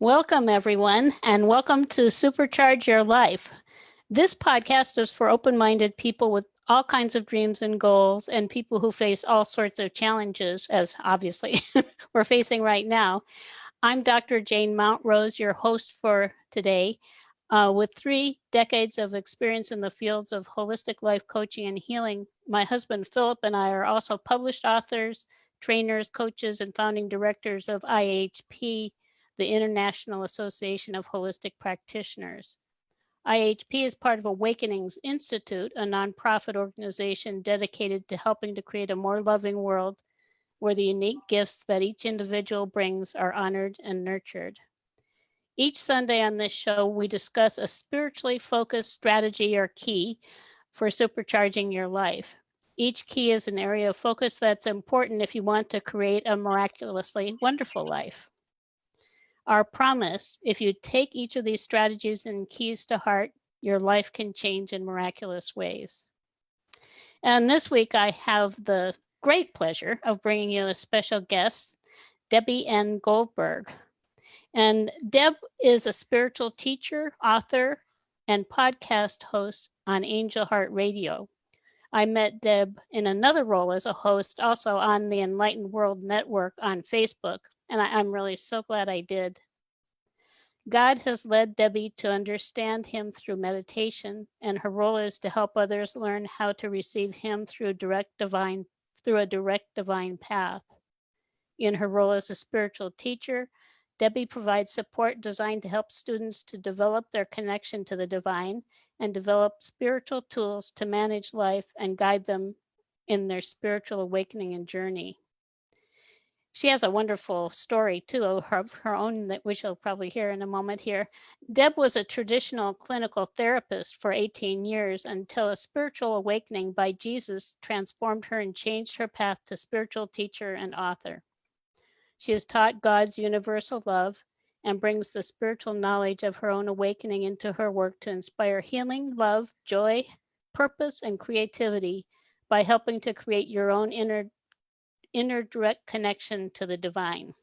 Welcome, everyone, and welcome to Supercharge Your Life. This podcast is for open-minded people with all kinds of dreams and goals and people who face all sorts of challenges, as obviously we're facing right now. I'm Dr. Jane Mountrose, your host for today. With 3 decades of experience in the fields of holistic life coaching and healing, my husband Philip and I are also published authors, trainers, coaches, and founding directors of IHP, the International Association of Holistic Practitioners. IHP is part of Awakenings Institute, a nonprofit organization dedicated to helping to create a more loving world where the unique gifts that each individual brings are honored and nurtured. Each Sunday on this show, we discuss a spiritually focused strategy or key for supercharging your life. Each key is an area of focus that's important if you want to create a miraculously wonderful life. Our promise, if you take each of these strategies and keys to heart, your life can change in miraculous ways. And this week, I have the great pleasure of bringing you a special guest, Debbie N. Goldberg. And Deb is a spiritual teacher, author, and podcast host on Angel Heart Radio. I met Deb in another role as a host, also on the Enlightened World Network on Facebook, and I'm really so glad I did. God has led Debbie to understand him through meditation, and her role is to help others learn how to receive him through a direct divine path. In her role as a spiritual teacher, Debbie provides support designed to help students to develop their connection to the divine and develop spiritual tools to manage life and guide them in their spiritual awakening and journey. She has a wonderful story, too, of her own that we shall probably hear in a moment here. Deb was a traditional clinical therapist for 18 years until a spiritual awakening by Jesus transformed her and changed her path to spiritual teacher and author. She has taught God's universal love and brings the spiritual knowledge of her own awakening into her work to inspire healing, love, joy, purpose, and creativity by helping to create your own inner direct connection to the divine.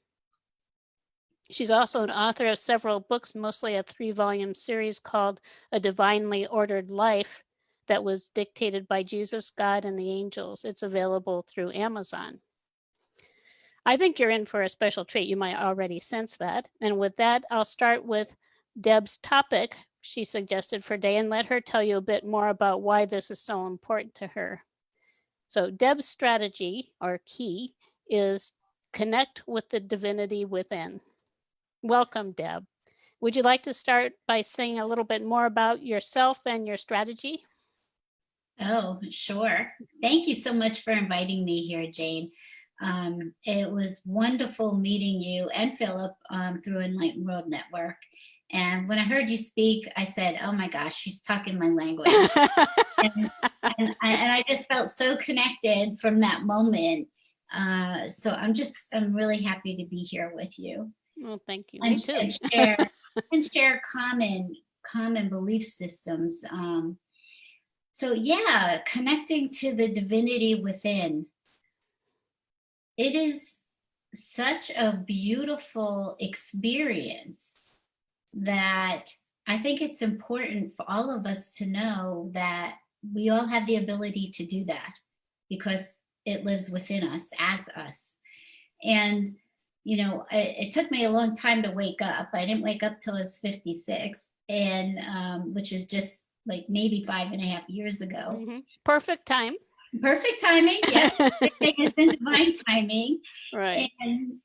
She's also an author of several books, mostly a 3-volume series called A Divinely Ordered Life that was dictated by Jesus, God, and the angels. It's available through Amazon. I think you're in for a special treat. You might already sense that. And with that, I'll start with Deb's topic she suggested for today and let her tell you a bit more about why this is so important to her. So Deb's strategy or key is connect with the divinity within. Welcome, Deb. Would you like to start by saying a little bit more about yourself and your strategy? Oh, sure. Thank you so much for inviting me here, Jane. It was wonderful meeting you and Philip through Enlightened World Network. And when I heard you speak, I said, oh my gosh, she's talking my language. and I just felt so connected from that moment. So I'm really happy to be here with you. Well, thank you. And, Me too. and share common belief systems. So yeah, connecting to the divinity within. It is such a beautiful experience that I think it's important for all of us to know that we all have the ability to do that because it lives within us as us. And, you know, it took me a long time to wake up. I didn't wake up till I was 56, and which is just like maybe 5.5 years ago. Mm-hmm. Perfect time. Perfect timing, yes. It's in divine timing. Right. And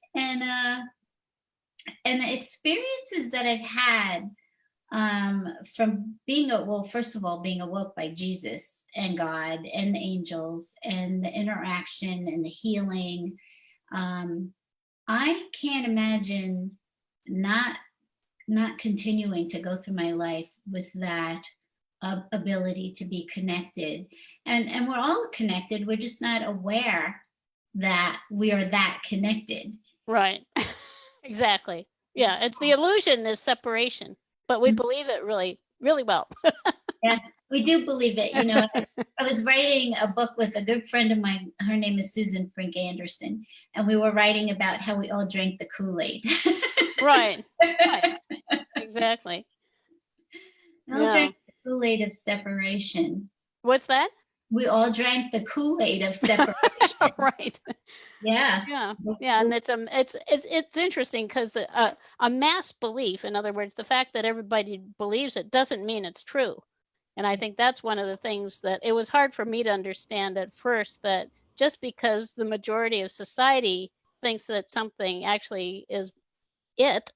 the experiences that I've had from being first of all, being awoke by Jesus and God and the angels and the interaction and the healing. I can't imagine not continuing to go through my life with that ability to be connected. And we're all connected. We're just not aware that we are that connected. Right. Exactly. Yeah. It's the illusion is separation, but we believe it really, really well. Yeah, we do believe it. You know, I was writing a book with a good friend of mine. Her name is Susan Frink Anderson. And we were writing about how we all drank the Kool-Aid. Right. Right. Exactly. We all drank the Kool-Aid of separation. What's that? We all drank the Kool-Aid of separation. Right. Yeah. Yeah, and it's interesting because a mass belief, in other words, the fact that everybody believes it doesn't mean it's true. And I think that's one of the things that it was hard for me to understand at first, that just because the majority of society thinks that something actually is it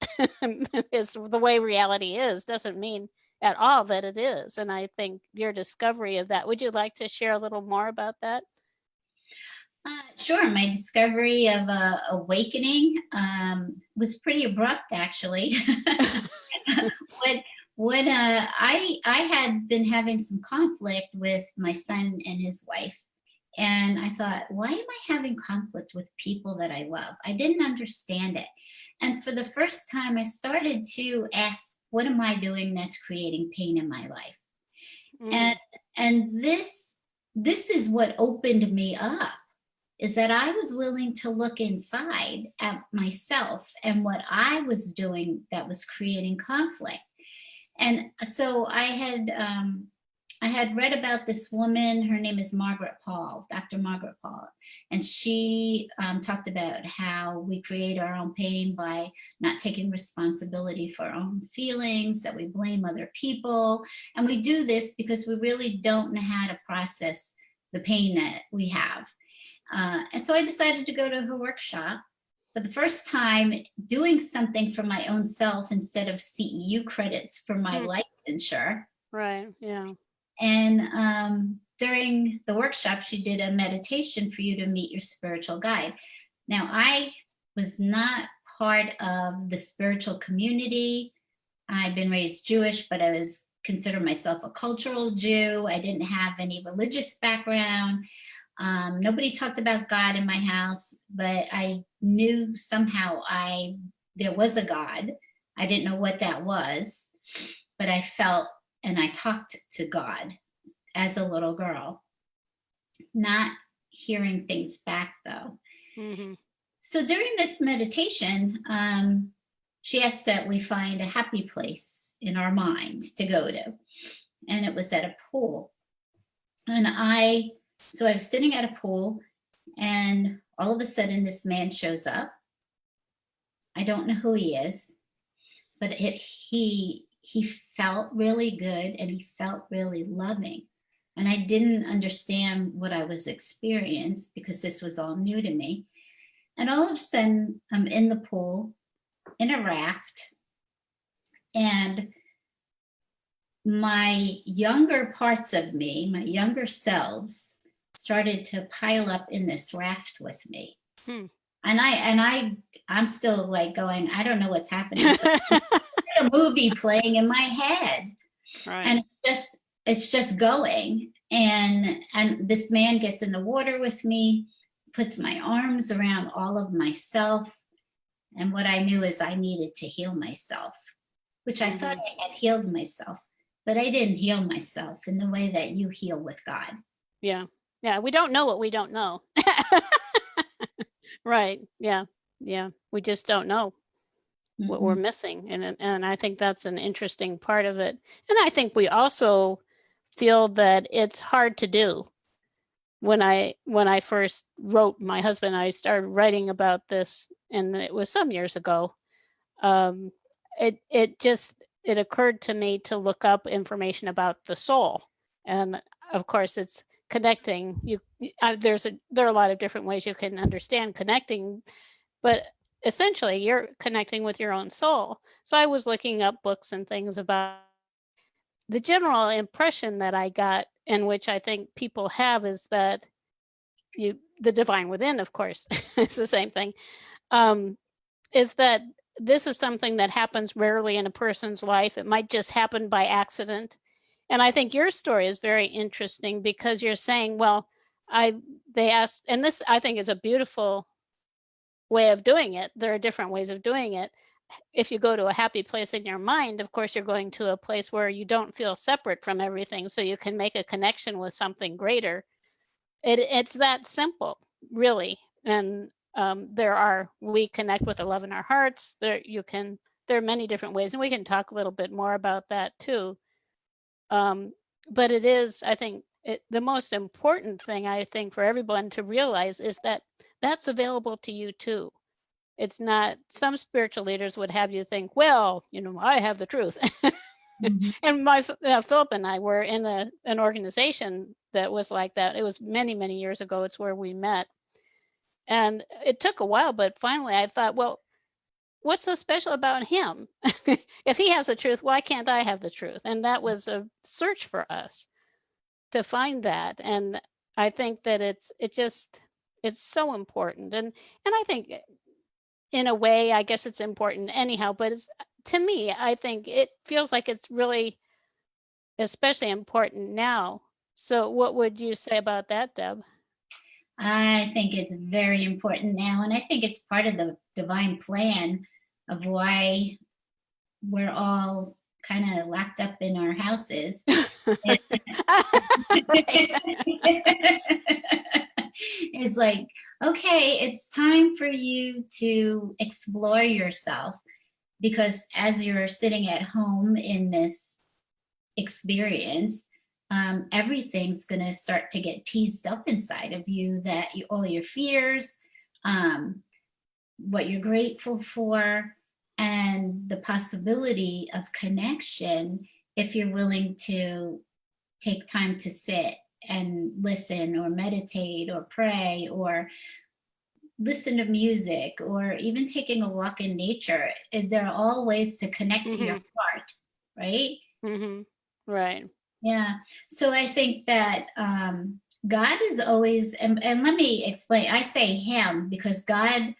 is the way reality is, doesn't mean at all that it is. And I think your discovery of that, would you like to share a little more about that? Sure. My discovery of awakening was pretty abrupt, actually. when I had been having some conflict with my son and his wife, and I thought, why am I having conflict with people that I love? I didn't understand it. And for the first time, I started to ask, what am I doing that's creating pain in my life? And this is what opened me up, is that I was willing to look inside at myself and what I was doing that was creating conflict. And so I had read about this woman. Her name is Margaret Paul, Dr. Margaret Paul, and she talked about how we create our own pain by not taking responsibility for our own feelings, that we blame other people, and we do this because we really don't know how to process the pain that we have. And so I decided to go to her workshop for the first time, doing something for my own self instead of CEU credits for my licensure. Right. Yeah. And during the workshop, she did a meditation for you to meet your spiritual guide. Now, I was not part of the spiritual community. I've been raised Jewish, but I was consider myself a cultural Jew. I didn't have any religious background. Nobody talked about God in my house, but I knew somehow there was a God. I didn't know what that was, but I felt and I talked to God as a little girl, not hearing things back though. So during this meditation, she asked that we find a happy place in our mind to go to. And it was at a pool. And so I was sitting at a pool, and all of a sudden this man shows up. I don't know who he is, but he felt really good and he felt really loving. And I didn't understand what I was experiencing because this was all new to me. And all of a sudden I'm in the pool in a raft, and my younger parts of me, my younger selves, started to pile up in this raft with me. And I'm still like going, I don't know what's happening. So a movie playing in my head. Right. And it's just going. And this man gets in the water with me, puts my arms around all of myself. And what I knew is I needed to heal myself, which I thought I had healed myself, but I didn't heal myself in the way that you heal with God. Yeah. Yeah. We don't know what we don't know. Right. Yeah. Yeah. We just don't know what we're missing. And I think that's an interesting part of it. And I think we also feel that it's hard to do. When I first wrote, my husband and I started writing about this, and it was some years ago, it occurred to me to look up information about the soul. And of course it's connecting. There are a lot of different ways you can understand connecting, but essentially you're connecting with your own soul. So I was looking up books and things about the general impression that I got, and which I think people have, is that the divine within, of course, it's the same thing, is that this is something that happens rarely in a person's life. It might just happen by accident. And I think your story is very interesting because you're saying, well, they asked, and this I think is a beautiful way of doing it. There are different ways of doing it. If you go to a happy place in your mind, of course, you're going to a place where you don't feel separate from everything, so you can make a connection with something greater. It's that simple, really. And we connect with the love in our hearts. There are many different ways, and we can talk a little bit more about that too. But it is, I think, the most important thing, I think, for everyone to realize is that that's available to you too. It's not, some spiritual leaders would have you think, well, I have the truth. Mhm. And Philip and I were in an organization that was like that. It was many, many years ago. It's where we met. And it took a while, but finally I thought, well, what's so special about him? If he has the truth, why can't I have the truth? And that was a search for us to find that. And I think that it's so important. And I think in a way, I guess it's important anyhow, but to me, I think it feels like it's really especially important now. So what would you say about that, Deb? I think it's very important now. And I think it's part of the divine plan of why we're all kind of locked up in our houses. It's like, okay, it's time for you to explore yourself, because as you're sitting at home in this experience, everything's going to start to get teased up inside of you, that all your fears, what you're grateful for, and the possibility of connection if you're willing to take time to sit and listen or meditate or pray or listen to music or even taking a walk in nature. There are all ways to connect to your heart, right? Right. Yeah. So I think that God is always, and let me explain, I say him because God,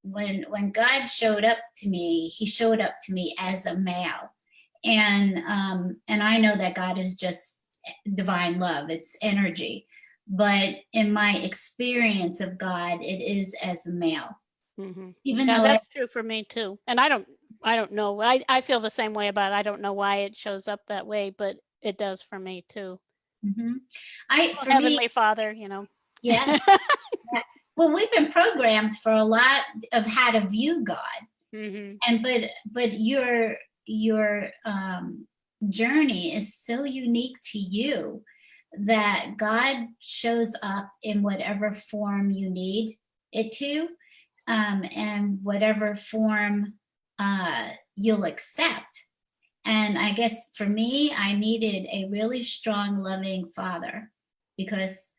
when God showed up to me, he showed up to me as a male. And I know that God is just divine love, it's energy. But in my experience of God, it is as a male. Even though that's true for me too. And I don't know. I feel the same way about it. I don't know why it shows up that way, but it does for me too. For Heavenly Father, Yeah. Yeah. Well, we've been programmed for a lot of how to view God. And but your journey is so unique to you that God shows up in whatever form you need it to, and whatever form you'll accept. And I guess for me, I needed a really strong, loving father because,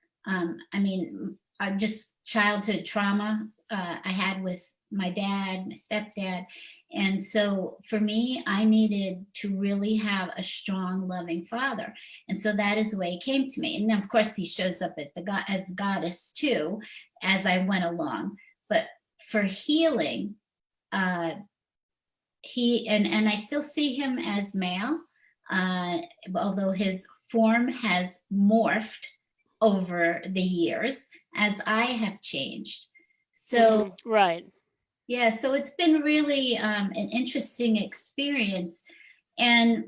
just childhood trauma I had with my dad, my stepdad. And so for me, I needed to really have a strong, loving father. And so that is the way he came to me. And of course, he shows up at as goddess too, as I went along. But for healing, he and I still see him as male, although his form has morphed over the years as I have changed. So right. Yeah, so it's been really an interesting experience. And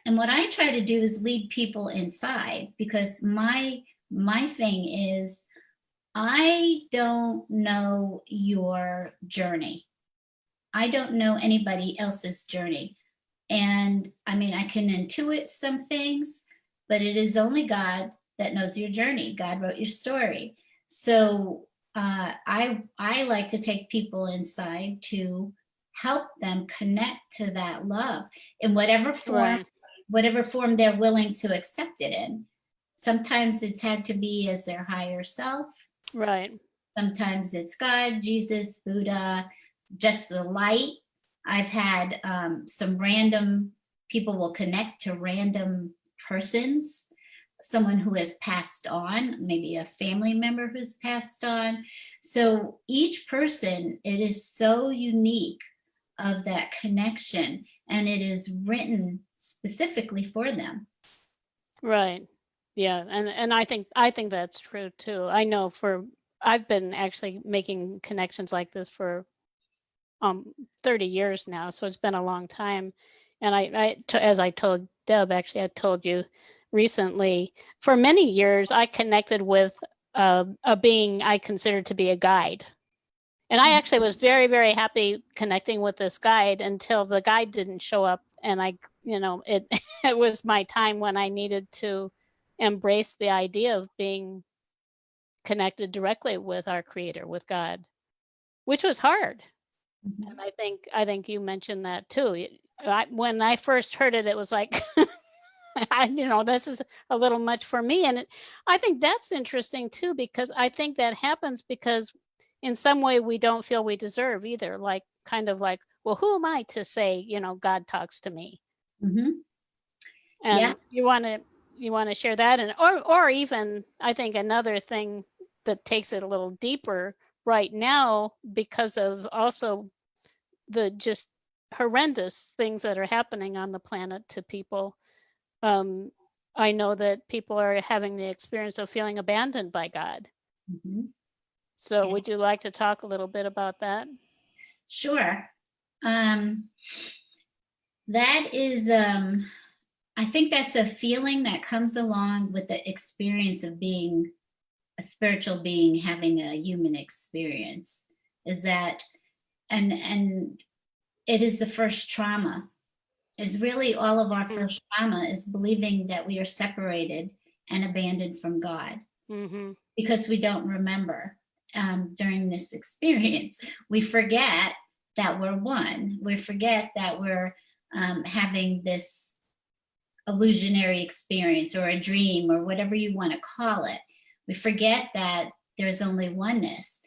what I try to do is lead people inside, because my thing is, I don't know your journey. I don't know anybody else's journey. And I can intuit some things, but it is only God that knows your journey. God wrote your story. So I like to take people inside to help them connect to that love in whatever form, they're willing to accept it in. Sometimes it's had to be as their higher self. Right. Sometimes it's God, Jesus, Buddha, just the light. I've had some random people will connect to random persons, someone who has passed on, maybe a family member who's passed on. So each person, it is so unique of that connection, and it is written specifically for them. Right. Yeah. And I think that's true too. I know I've been actually making connections like this for 30 years now. So it's been a long time. And as I told Deb, actually, I told you recently, for many years, I connected with a being I considered to be a guide. And I actually was very, very happy connecting with this guide until the guide didn't show up. And it it was my time when I needed to embrace the idea of being connected directly with our Creator, with God, which was hard. Mhm. And I think you mentioned that too. When I first heard it, it was like, this is a little much for me. And I think that's interesting too, because I think that happens because in some way we don't feel we deserve either. Like, kind of like, well, who am I to say, God talks to me? Mhm. Yeah. And you want to share that, and or even I think another thing that takes it a little deeper right now, because of also the just horrendous things that are happening on the planet to people. I know that people are having the experience of feeling abandoned by God. Mhm. So Yeah. would you like to talk a little bit about that? Sure. That is, I think that's a feeling that comes along with the experience of being a spiritual being, having a human experience. Is that, and it is the first trauma. Is really all of our first trauma is believing that we are separated and abandoned from God Mm-hmm. because we don't remember during this experience. We forget that we're one. We forget that we're having this illusionary experience or a dream or whatever you want to call it. We forget that there's only oneness.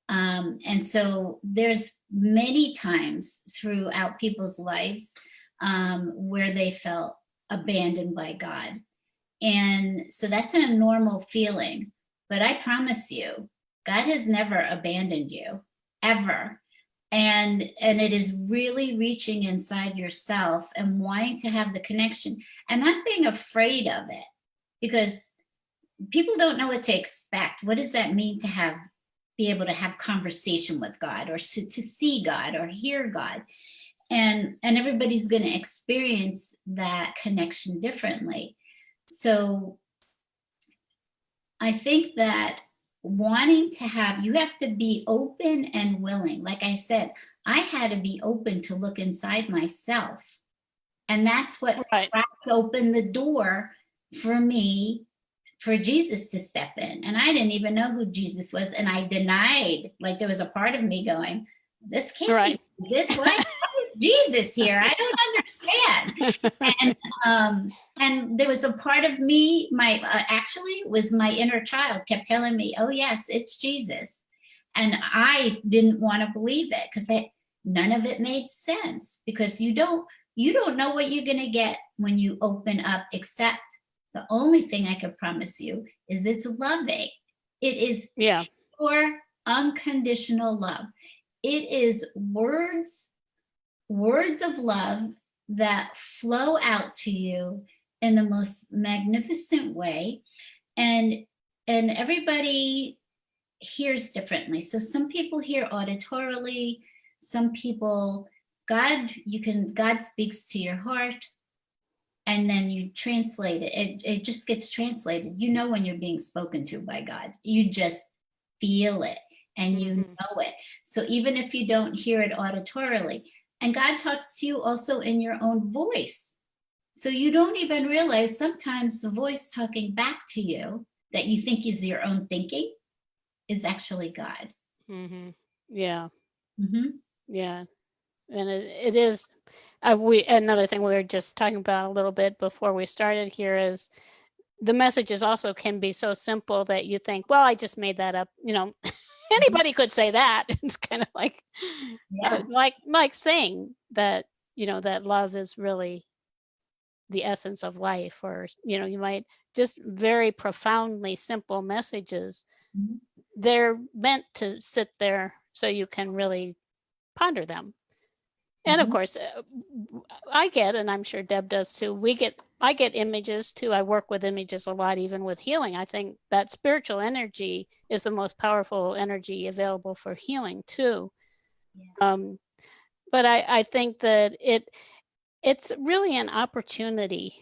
And so there's many times throughout people's lives where they felt abandoned by God. And so that's a normal feeling. But I promise you, God has never abandoned you, ever. And it is really reaching inside yourself and wanting to have the connection and not being afraid of it, because people don't know what to expect. What does that mean to be able to have conversation with God, or to see God or hear God? And everybody's going to experience that connection differently. So I think that you have to be open and willing. Like I said, I had to be open to look inside myself. And that's what Right. cracked open the door for me, for Jesus to step in. And I didn't even know who Jesus was. And I denied, like there was a part of me going, this can't be Jesus. Why is Jesus here? I don't understand. And there was a part of me, actually was my inner child kept telling me, oh yes, it's Jesus. And I didn't want to believe it because none of it made sense, because you don't know what you're going to get when you open up, except the only thing I could promise you is it's loving. It is pure, unconditional love. It is words of love that flow out to you in the most magnificent way. And everybody hears differently. So some people hear auditorily, some people, God speaks to your heart, and then you translate it. It just gets translated. You know when you're being spoken to by God. You just feel it and you know it. So even if you don't hear it auditorily, and God talks to you also in your own voice. So you don't even realize sometimes the voice talking back to you that you think is your own thinking is actually God. Mm-hmm. Yeah. Mm-hmm. Yeah. And it is, another thing we were just talking about a little bit before we started here is the messages also can be so simple that you think, well, I just made that up. Anybody could say that. It's kind of like, like saying that, that love is really the essence of life, or, you might just very profoundly simple messages. Mm-hmm. They're meant to sit there so you can really ponder them. And of course, I get, and I'm sure Deb does too, I get images too. I work with images a lot, even with healing. I think that spiritual energy is the most powerful energy available for healing too. Yes. But I think that it's really an opportunity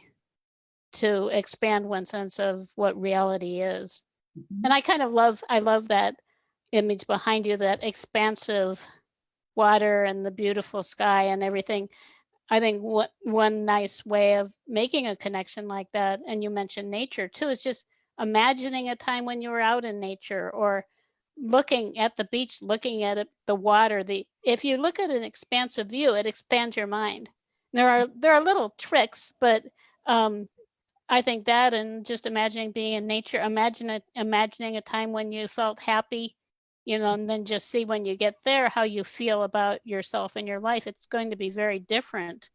to expand one's sense of what reality is. And I love that, image behind you, that expansive water and the beautiful sky and everything. I think what one nice way of making a connection like that, and you mentioned nature too, is just imagining a time when you were out in nature, or looking at the beach, looking at it, the water. If you look at an expansive view, it expands your mind. There are little tricks, but I think that, and just imagining being in nature, imagining a time when you felt happy, and then just see when you get there how you feel about yourself and your life. It's going to be very different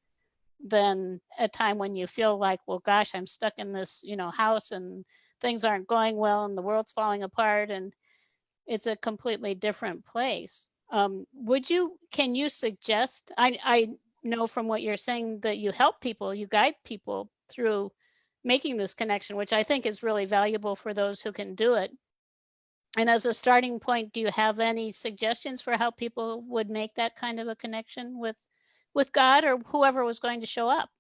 than a time when you feel like, well, gosh, I'm stuck in this, house, and things aren't going well and the world's falling apart, and it's a completely different place. Can you suggest, I know from what you're saying that you help people, you guide people through making this connection, which I think is really valuable for those who can do it. And as a starting point, do you have any suggestions for how people would make that kind of a connection with God or whoever was going to show up?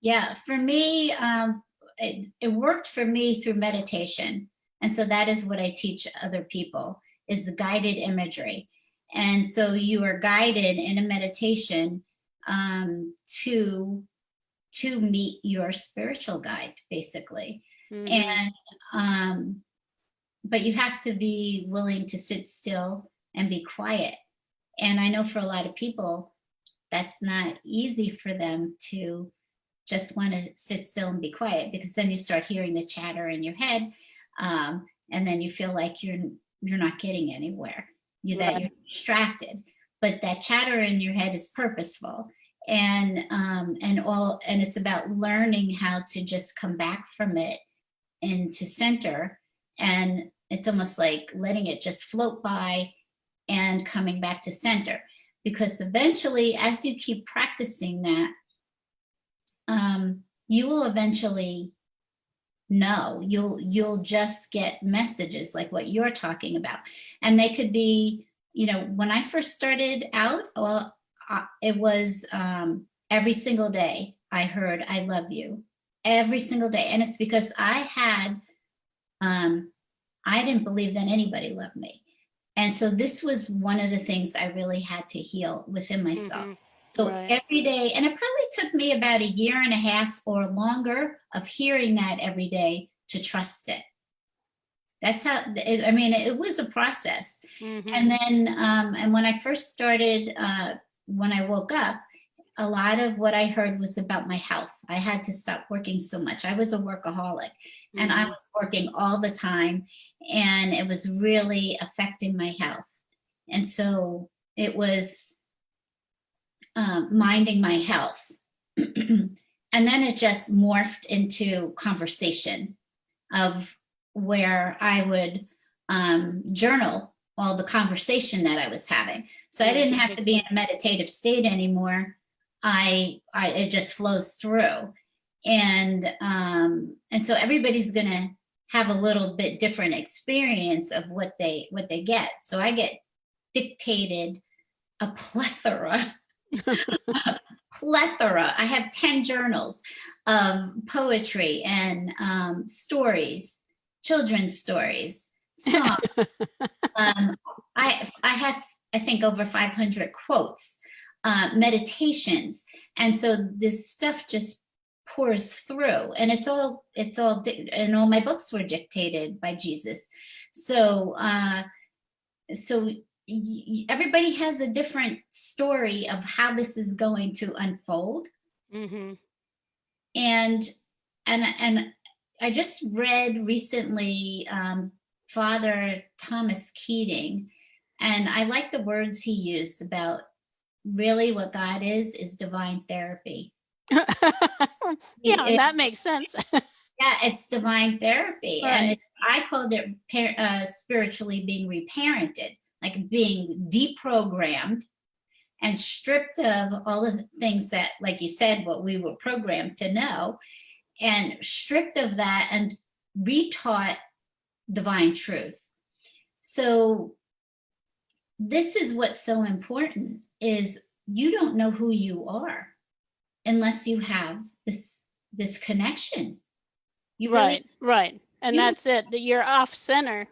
Yeah, for me, it worked for me through meditation. And so that is what I teach other people, is the guided imagery. And so you are guided in a meditation to meet your spiritual guide, basically. Mm-hmm. And but you have to be willing to sit still and be quiet. And I know for a lot of people, that's not easy for them to just want to sit still and be quiet, because then you start hearing the chatter in your head, and then you feel like you're not getting anywhere. That you're distracted. But that chatter in your head is purposeful, and it's about learning how to just come back from it into center, and it's almost like letting it just float by and coming back to center. Because eventually, as you keep practicing that, you will eventually know. You'll just get messages like what you're talking about, and they could be, when I first started out, well, it was every single day I heard "I love you" every single day, and it's because I didn't believe that anybody loved me, and so this was one of the things I really had to heal within myself. Mm-hmm. So Right. every day, and it probably took me about a year and a half or longer of hearing that every day to trust it. That's how, it was a process. Mm-hmm. And then, and when I first started, when I woke up, a lot of what I heard was about my health. I had to stop working so much. I was a workaholic, and I was working all the time, and it was really affecting my health. And so it was minding my health. And then it just morphed into conversation, of where I would journal all the conversation that I was having. So I didn't have to be in a meditative state anymore. It just flows through. And so everybody's gonna have a little bit different experience of what they get. So I get dictated a plethora. I have 10 journals of poetry and stories, children's stories, songs. I have, I think, over 500 quotes, meditations, and so this stuff just pours through, and it's all and all my books were dictated by Jesus. So everybody has a different story of how this is going to unfold. Mm-hmm. And I just read recently Father Thomas Keating, and I like the words he used about really what God is divine therapy. Yeah, that makes sense. Yeah, it's divine therapy. Right. And I called it spiritually being reparented, like being deprogrammed and stripped of all the things that, like you said, what we were programmed to know, and stripped of that and retaught divine truth. So this is what's so important, is you don't know who you are unless you have this connection. Right. And that's it. You're off center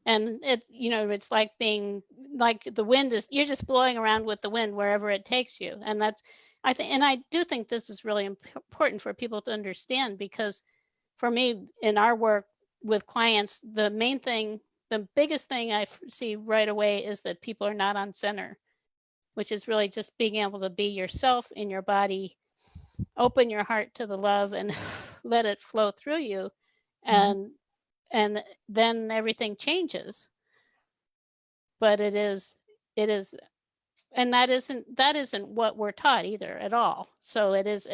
And it, it's like being like the wind is, you're just blowing around with the wind wherever it takes you. And that's, and I do think this is really important for people to understand, because for me in our work with clients, the main thing, the biggest thing I see right away is that people are not on center, which is really just being able to be yourself in your body, open your heart to the love and let it flow through you. And then everything changes. But it is, and that isn't what we're taught either at all. So it's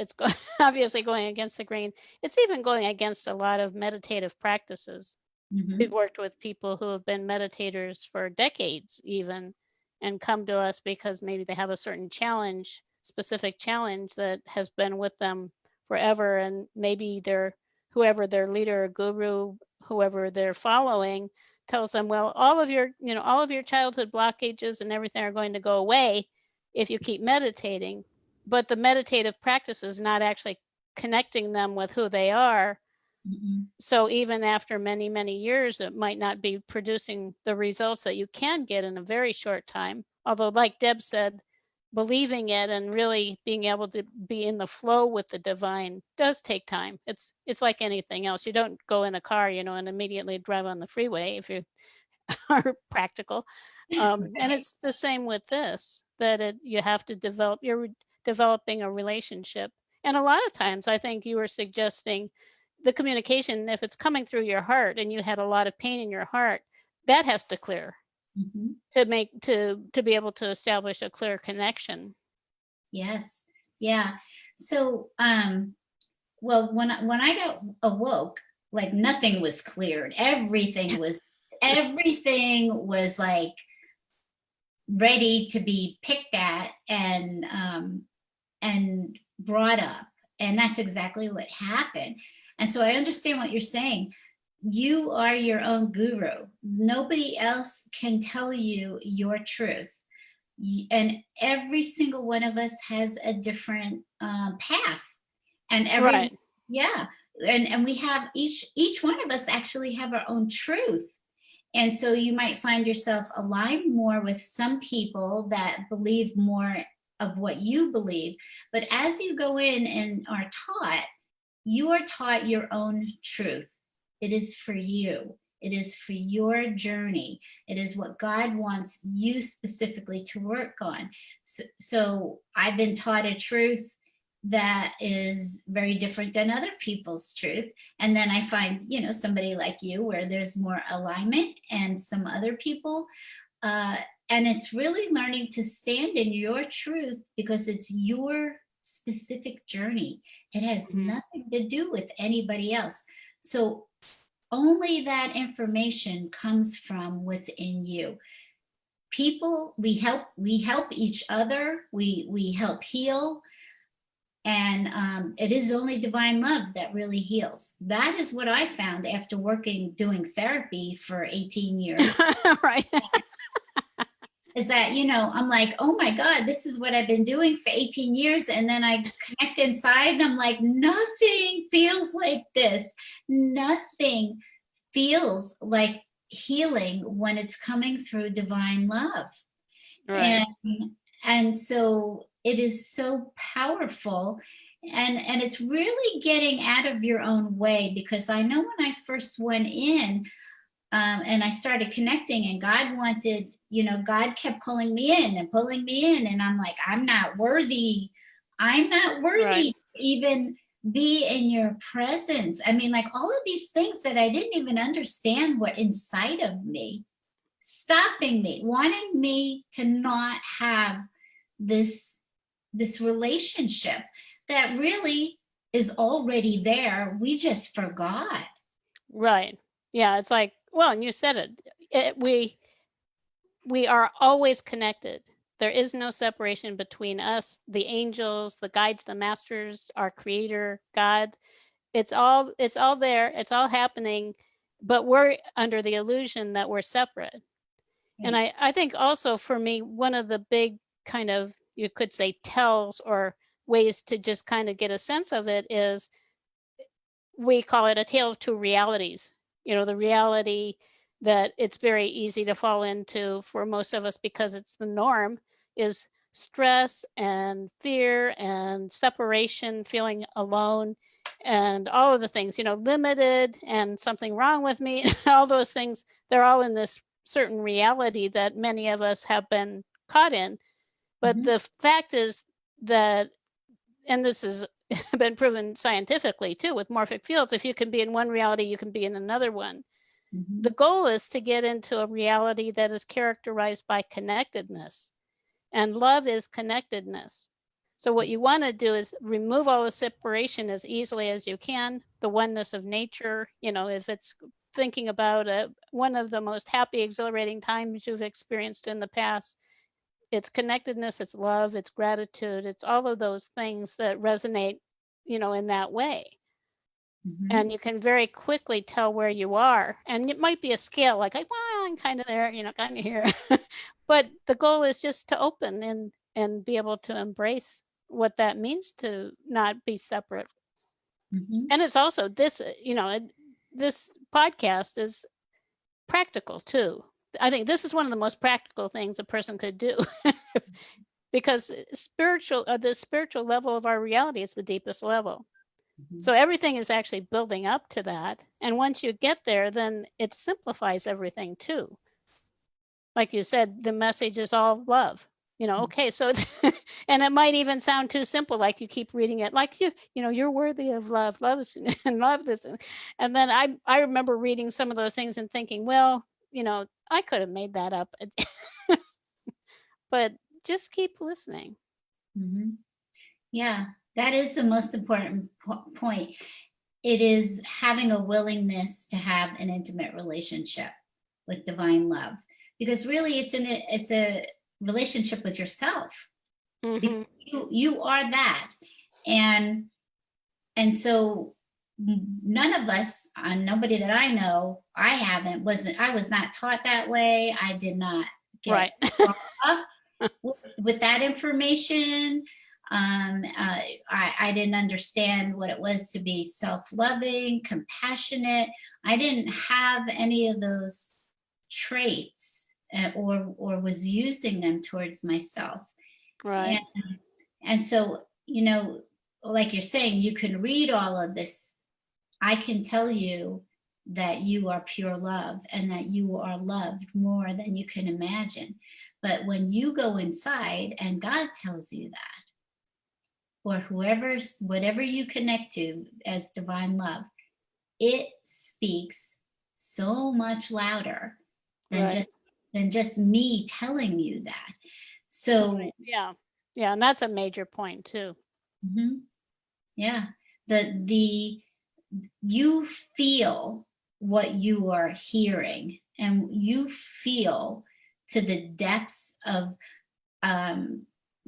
obviously going against the grain. It's even going against a lot of meditative practices. We've worked with people who have been meditators for decades even, and come to us because maybe they have a certain specific challenge that has been with them forever. And maybe whoever their leader or guru, whoever they're following, tells them, well, all of your childhood blockages and everything are going to go away if you keep meditating. But the meditative practice is not actually connecting them with who they are. So even after many, many years, it might not be producing the results that you can get in a very short time. Although, like Deb said, believing it and really being able to be in the flow with the divine does take time. It's like anything else. You don't go in a car, and immediately drive on the freeway if you are practical. And it's the same with this, that you have to you're developing a relationship. And a lot of times, I think you were suggesting the communication, if it's coming through your heart and you had a lot of pain in your heart, that has to clear to be able to establish a clear connection. Yes. Yeah. So, well, when I got awoke, like nothing was cleared. Everything was like ready to be picked at and brought up. And that's exactly what happened. And so I understand what you're saying. You are your own guru. Nobody else can tell you your truth. And every single one of us has a different path. And Right. Yeah. And we have each one of us actually have our own truth. And so you might find yourself aligned more with some people that believe more of what you believe. But as you go in and are taught, you are taught your own truth. It is for you. It is for your journey. It is what God wants you specifically to work on. So I've been taught a truth that is very different than other people's truth. And then I find, somebody like you where there's more alignment, and some other people. And it's really learning to stand in your truth because it's your specific journey. It has nothing to do with anybody else. So only that information comes from within you. People, we help each other. We help heal. And it is only divine love that really heals. That is what I found after doing therapy for 18 years. Right. Is that, I'm like, oh my God, this is what I've been doing for 18 years. And then I connect inside and I'm like, nothing feels like this. Nothing feels like healing when it's coming through divine love. Right. And so it is so powerful. And it's really getting out of your own way, because I know when I first went in, and I started connecting, and God kept pulling me in, and I'm like, I'm not worthy Right. to even be in your presence. I mean, like all of these things that I didn't even understand were inside of me, stopping me, wanting me to not have this relationship that really is already there. We just forgot. Right. Yeah, it's like, well, and you said it. We are always connected. There is no separation between us, the angels, the guides, the masters, our creator, God. It's all there. It's all happening, but we're under the illusion that we're separate. Right. And I think also for me, one of the big kind of, you could say, tells or ways to just kind of get a sense of it is, we call it a tale of two realities. The reality that it's very easy to fall into for most of us because it's the norm, is stress and fear and separation, feeling alone, and all of the things, limited and something wrong with me, all those things, they're all in this certain reality that many of us have been caught in. But the fact is that, and this has been proven scientifically too with morphic fields, if you can be in one reality, you can be in another one. The goal is to get into a reality that is characterized by connectedness, and love is connectedness. So what you want to do is remove all the separation as easily as you can, the oneness of nature. If it's thinking about one of the most happy, exhilarating times you've experienced in the past, it's connectedness, it's love, it's gratitude, it's all of those things that resonate, in that way. And you can very quickly tell where you are. And it might be a scale like, well, I'm kind of there, kind of here. But the goal is just to open and be able to embrace what that means to not be separate. And it's also this, this podcast is practical too. I think this is one of the most practical things a person could do. Because the spiritual level of our reality is the deepest level. So everything is actually building up to that. And once you get there, then it simplifies everything too. Like you said, the message is all love. Okay, so and it might even sound too simple, like you keep reading it, like you're worthy of love, and love this. And then I remember reading some of those things and thinking, well, I could have made that up. But just keep listening. Yeah, that is the most important point. It is having a willingness to have an intimate relationship with divine love, because really it's a relationship with yourself. You are that, and so none of us, nobody that I know, I was not taught that way. I did not get brought up with that information. I didn't understand what it was to be self-loving, compassionate. I didn't have any of those traits, or was using them towards myself. Right. And so, like you're saying, you can read all of this. I can tell you that you are pure love and that you are loved more than you can imagine. But when you go inside and God tells you that, or whatever you connect to as divine love, it speaks so much louder than just me telling you that. So yeah, and that's a major point too. Yeah, you feel what you are hearing, and you feel to the depths of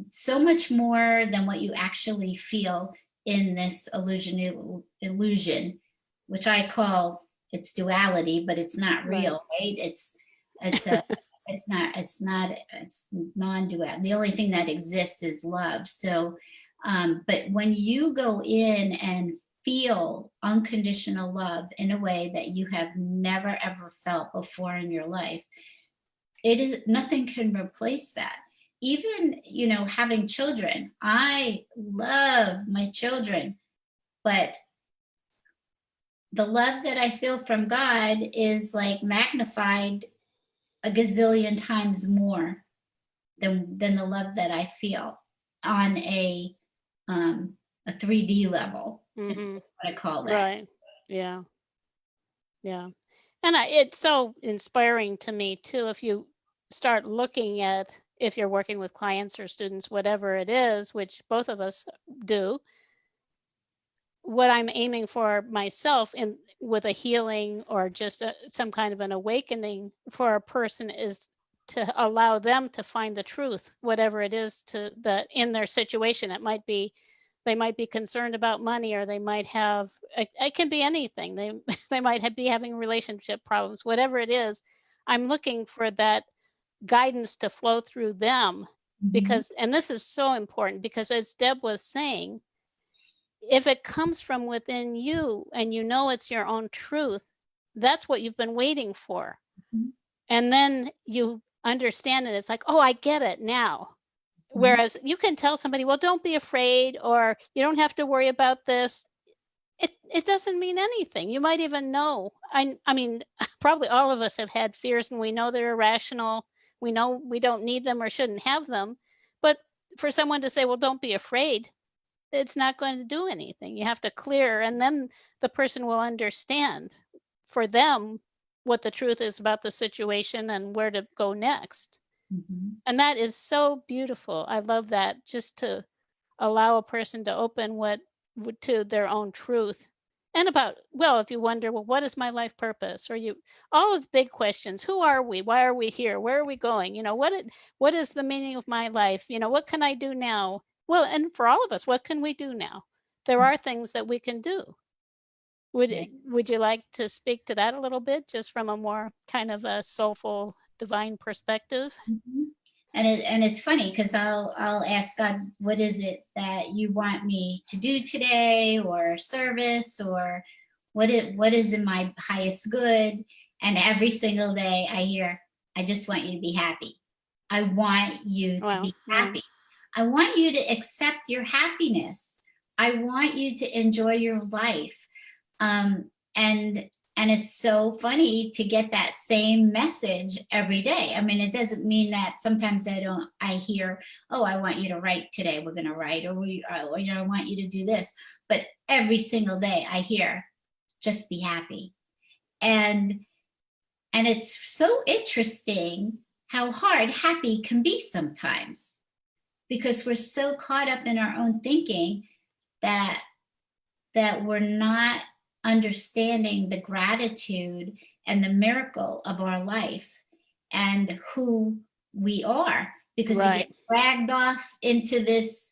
so much more than what you actually feel in this illusion, which I call its duality, but it's not real, right? It's non-dual. The only thing that exists is love. So, but when you go in and feel unconditional love in a way that you have never ever felt before in your life, nothing can replace that. Even, having children, I love my children, but the love that I feel from God is like magnified a gazillion times more than the love that I feel on a 3D level, what I call that. Right. Yeah. And it's so inspiring to me too, if you start looking at, if you're working with clients or students, whatever it is, which both of us do, what I'm aiming for myself with a healing or just some kind of an awakening for a person is to allow them to find the truth, whatever it is that in their situation. It might be, they might be concerned about money, or they might have, it can be anything. They might be having relationship problems, whatever it is. I'm looking for that guidance to flow through them, because, and this is so important, because as Deb was saying, if it comes from within you and it's your own truth, that's what you've been waiting for. And then you understand it. It's like, oh, I get it now. Whereas you can tell somebody, well, don't be afraid, or you don't have to worry about this. It doesn't mean anything. You might even know. I mean, probably all of us have had fears, and we know they're irrational. We know we don't need them or shouldn't have them. But for someone to say, well, don't be afraid, it's not going to do anything. You have to clear, and then the person will understand for them what the truth is about the situation and where to go next. And that is so beautiful. I love that, just to allow a person to open to their own truth. And about, well, if you wonder, well, what is my life purpose? Or all of the big questions. Who are we? Why are we here? Where are we going? What is the meaning of my life? What can I do now? Well, and for all of us, what can we do now? There are things that we can do. Would you like to speak to that a little bit, just from a more kind of a soulful, divine perspective? And it's funny because I'll ask God, what is it that you want me to do today, or service, or what is in my highest good? And every single day I hear, I just want you to be happy. I want you to be happy. I want you to accept your happiness. I want you to enjoy your life. And it's so funny to get that same message every day. I mean, it doesn't mean that sometimes I hear, oh, I want you to write today. We're going to write, or I want you to do this. But every single day I hear, just be happy. And it's so interesting how hard happy can be sometimes, because we're so caught up in our own thinking that we're not understanding the gratitude and the miracle of our life and who we are, because you get dragged off into this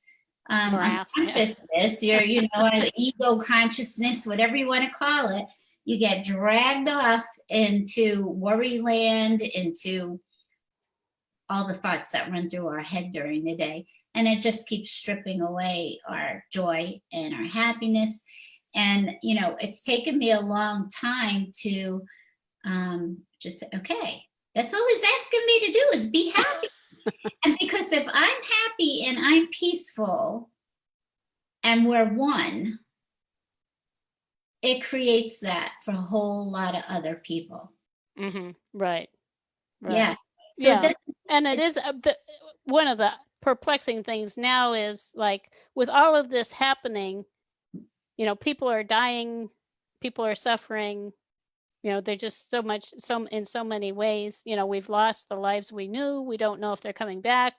unconsciousness, your ego consciousness, whatever you want to call it. You get dragged off into worry land, into all the thoughts that run through our head during the day, and it just keeps stripping away our joy and our happiness. And, it's taken me a long time to just say, okay, that's all he's asking me to do is be happy. And because if I'm happy and I'm peaceful and we're one, it creates that for a whole lot of other people. Right. Yeah. So and it is one of the perplexing things now is, like, with all of this happening, people are dying, people are suffering, they're just in so many ways, we've lost the lives we knew. We don't know if they're coming back.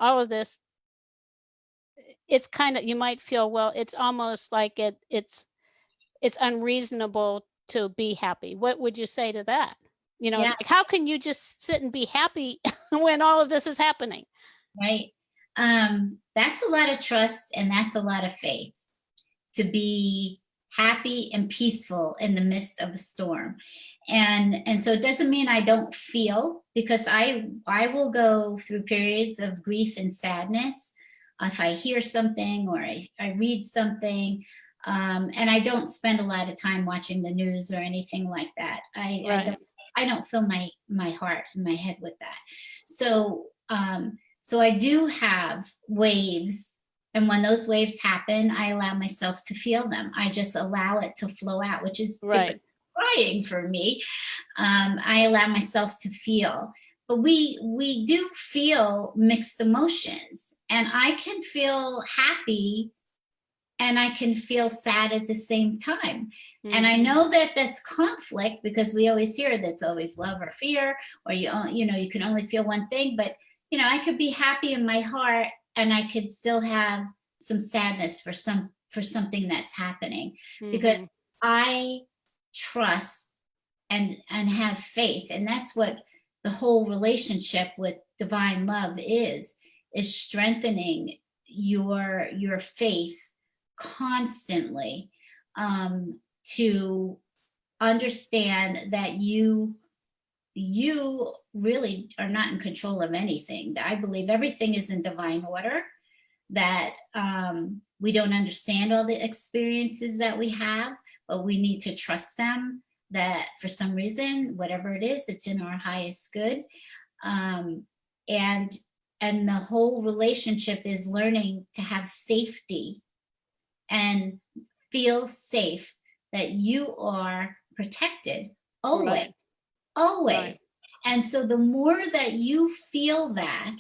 All of this, it's kind of, you might feel, well, it's almost like it's unreasonable to be happy. What would you say to that? It's like, how can you just sit and be happy when all of this is happening? Right. That's a lot of trust, and that's a lot of faith, to be happy and peaceful in the midst of a storm. And so it doesn't mean I don't feel, because I will go through periods of grief and sadness if I hear something or I read something. And I don't spend a lot of time watching the news or anything like that. I don't fill my heart and my head with that. So I do have waves. And when those waves happen, I allow myself to feel them. I just allow it to flow out, which is typically crying for me. I allow myself to feel. But we do feel mixed emotions. And I can feel happy and I can feel sad at the same time. And I know that that's conflict, because we always hear that's always love or fear, or you can only feel one thing. But I could be happy in my heart, and I could still have some sadness for something that's happening, because I trust and have faith. And that's what the whole relationship with divine love is strengthening your faith constantly, to understand that you really are not in control of anything. I believe everything is in divine order, that we don't understand all the experiences that we have, but we need to trust them, that for some reason, whatever it is, it's in our highest good. Um, and and the whole relationship is learning to have safety and feel safe that you are protected always, Right. always. Right. And so the more that you feel that,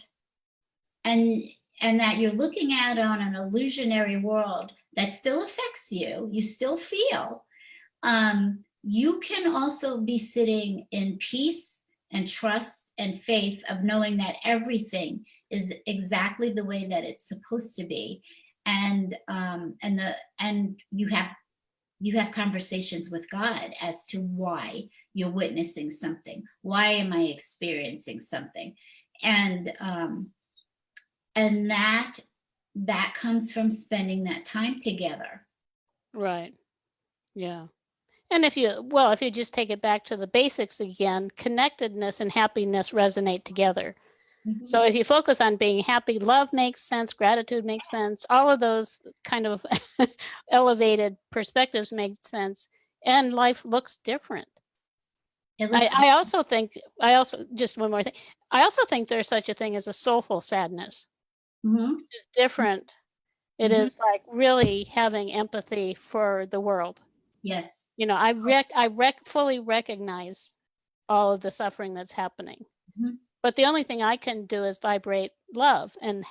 and that you're looking out on an illusionary world that still affects you, you still feel, you can also be sitting in peace and trust and faith of knowing that everything is exactly the way that it's supposed to be. And you have conversations with God as to why you're witnessing something. Why am I experiencing something? And that comes from spending that time together. Right. Yeah. And if you just take it back to the basics again, connectedness and happiness resonate together. Mm-hmm. So if you focus on being happy, love makes sense, gratitude makes sense, all of those kind of elevated perspectives make sense, and life looks different. I also just one more thing. I also think there's such a thing as a soulful sadness. Mm-hmm. It's different. It Mm-hmm. is like really having empathy for the world. Yes. I fully recognize all of the suffering that's happening. Mm-hmm. But the only thing I can do is vibrate love and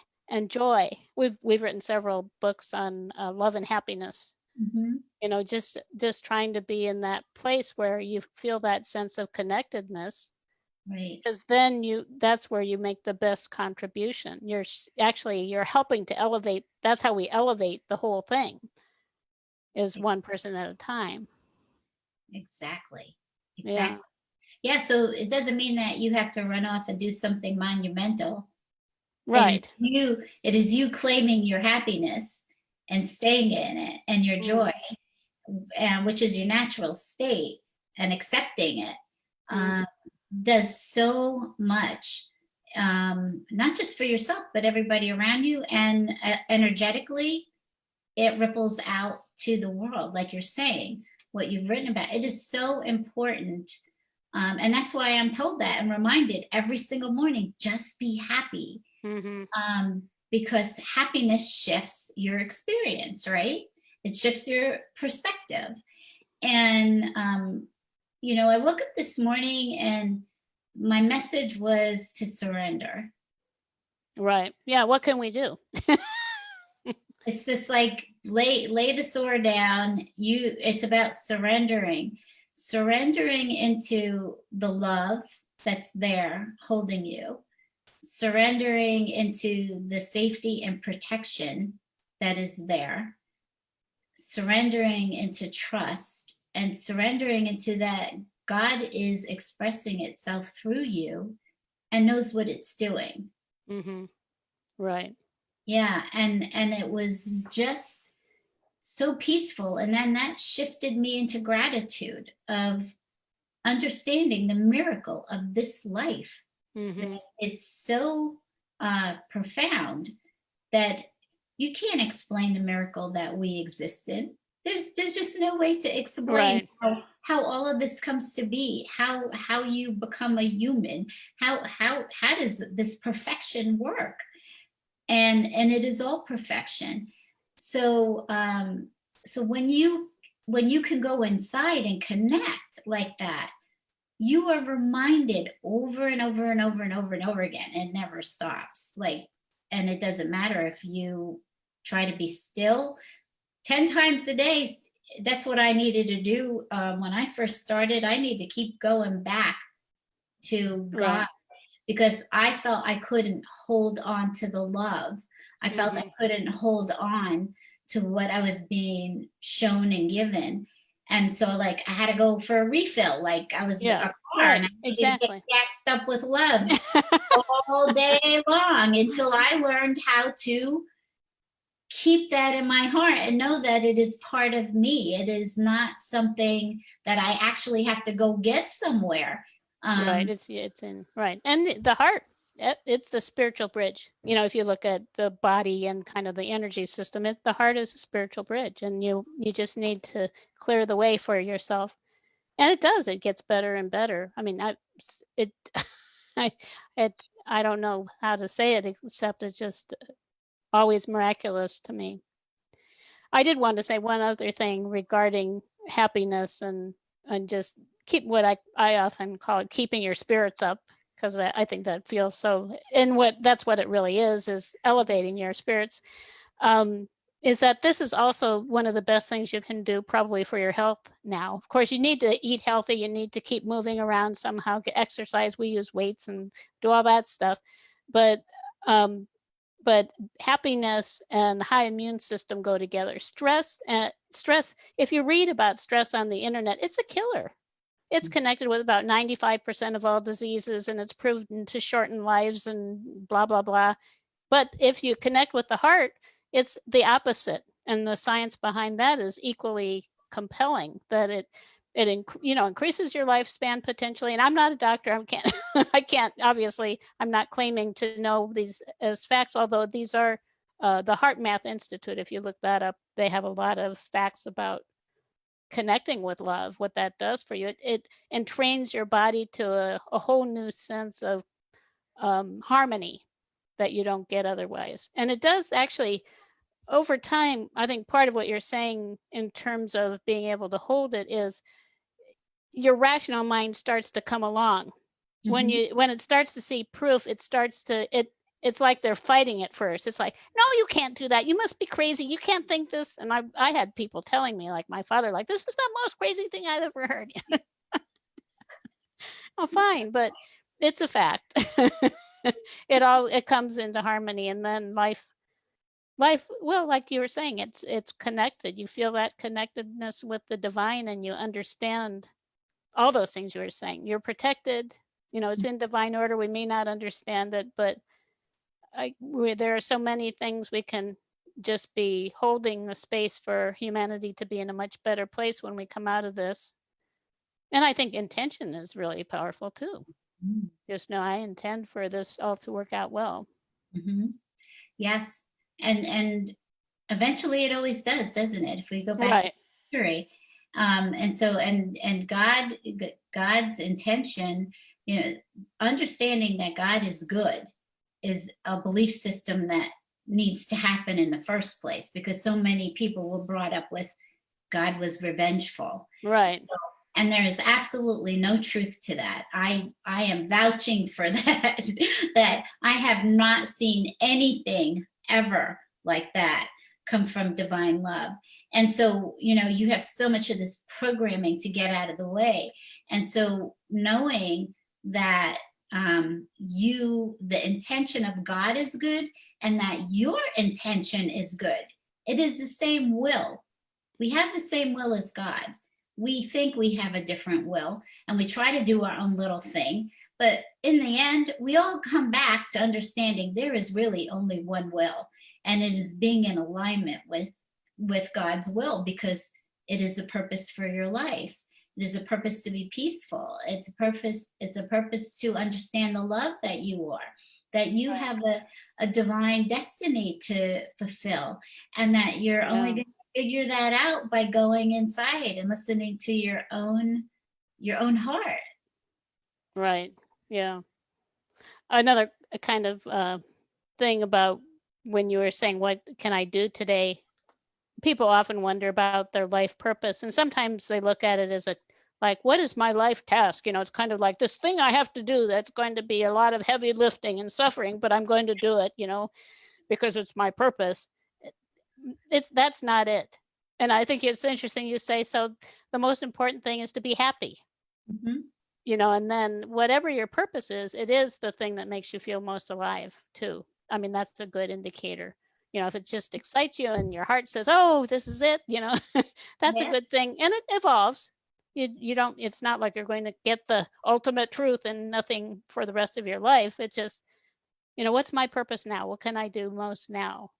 joy. We've written several books on love and happiness. Mm-hmm. Just trying to be in that place where you feel that sense of connectedness, Right. because then that's where you make the best contribution. You're helping to elevate. That's how we elevate the whole thing, is one person at a time. Exactly. Yeah. Yeah, so it doesn't mean that you have to run off and do something monumental. Right. It is you claiming your happiness and staying in it, and your joy, which is your natural state, and accepting it, does so much, not just for yourself, but everybody around you. And energetically, it ripples out to the world, like you're saying, what you've written about. It is so important. And that's why I'm told that and reminded every single morning, just be happy. Because happiness shifts your experience, right? It shifts your perspective. And, I woke up this morning and my message was to surrender. Right. Yeah. What can we do? It's just like lay the sword down. It's about surrendering into the love that's there holding you, surrendering into the safety and protection that is there, surrendering into trust, and surrendering into that God is expressing itself through you and knows what it's doing. Right. Yeah, and it was just so peaceful. And then that shifted me into gratitude of understanding the miracle of this life. It's so profound that you can't explain the miracle that we existed. There's just no way to explain how all of this comes to be, how you become a human, how does this perfection work? And it is all perfection. So so when you can go inside and connect like that, you are reminded over and over and over and over and over again. It never stops. And it doesn't matter if you try to be still 10 times a day. That's what I needed to do when I first started. I need to keep going back to God, because I felt I couldn't hold on to the love. I felt I couldn't hold on to what I was being shown and given. And so I had to go for a refill, like I was a car, and I needed to get gassed up with love all day long until I learned how to keep that in my heart and know that it is part of me. It is not something that I actually have to go get somewhere. Right. It's in right. And the heart, it's the spiritual bridge. If you look at the body and kind of the energy system, the heart is a spiritual bridge, and you just need to clear the way for yourself And it does. It gets better and better. I mean, I don't know how to say it except it's just always miraculous to me. I did want to say one other thing regarding happiness and just keep what I often call it keeping your spirits up, because I think that feels so, and that's what it really is elevating your spirits. Is that this is also one of the best things you can do probably for your health now. Of course, you need to eat healthy. You need to keep moving around somehow, get exercise. We use weights and do all that stuff. But happiness and high immune system go together. Stress, if you read about stress on the internet, it's a killer. It's connected with about 95% of all diseases, and it's proven to shorten lives and blah, blah, blah. But if you connect with the heart, it's the opposite. And the science behind that is equally compelling, that it increases your lifespan potentially. And I'm not a doctor. I can't, obviously, I'm not claiming to know these as facts, although these are the Heart Math Institute. If you look that up, they have a lot of facts about connecting with love, what that does for you. It entrains your body to a whole new sense of harmony that you don't get otherwise. And it does actually, over time, I think part of what you're saying in terms of being able to hold it is your rational mind starts to come along. Mm-hmm. When it starts to see proof, it's like they're fighting it first. It's like, no, you can't do that. You must be crazy. You can't think this. And I had people telling me, like my father, like, this is the most crazy thing I've ever heard. Oh, fine, but it's a fact. It comes into harmony, and then life, well, like you were saying, it's connected. You feel that connectedness with the divine, and you understand all those things you were saying. You're protected. It's in divine order. We may not understand it, but there are so many things we can just be holding the space for humanity to be in a much better place when we come out of this. And I think intention is really powerful too. Mm-hmm. Just know I intend for this all to work out well. Mm-hmm. Yes. And eventually it always does, doesn't it? If we go back to history. And so, and God's intention, understanding that God is good is a belief system that needs to happen in the first place, because so many people were brought up with God was revengeful. Right. So, and there is absolutely no truth to that. I am vouching for that, that I have not seen anything ever like that come from divine love. And so, you have so much of this programming to get out of the way. And so knowing that the intention of God is good, and that your intention is good. It is the same will. We have the same will as God. We think we have a different will, and we try to do our own little thing. But in the end, we all come back to understanding there is really only one will, and it is being in alignment with God's will, because it is a purpose for your life. It is a purpose to be peaceful. It's a purpose to understand the love that you are, that you have a divine destiny to fulfill, and that you're only going to figure that out by going inside and listening to your own heart. Right. Yeah. Another kind of thing about when you were saying, what can I do today? People often wonder about their life purpose, and sometimes they look at it as what is my life task? It's kind of like this thing I have to do that's going to be a lot of heavy lifting and suffering, but I'm going to do it, because it's my purpose. That's not it. And I think it's interesting you say, so the most important thing is to be happy. Mm-hmm. And then whatever your purpose is, it is the thing that makes you feel most alive too. I mean, that's a good indicator. If it just excites you and your heart says, oh, this is it, that's a good thing. And it evolves. You don't, it's not like you're going to get the ultimate truth and nothing for the rest of your life. It's just, what's my purpose now? What can I do most now?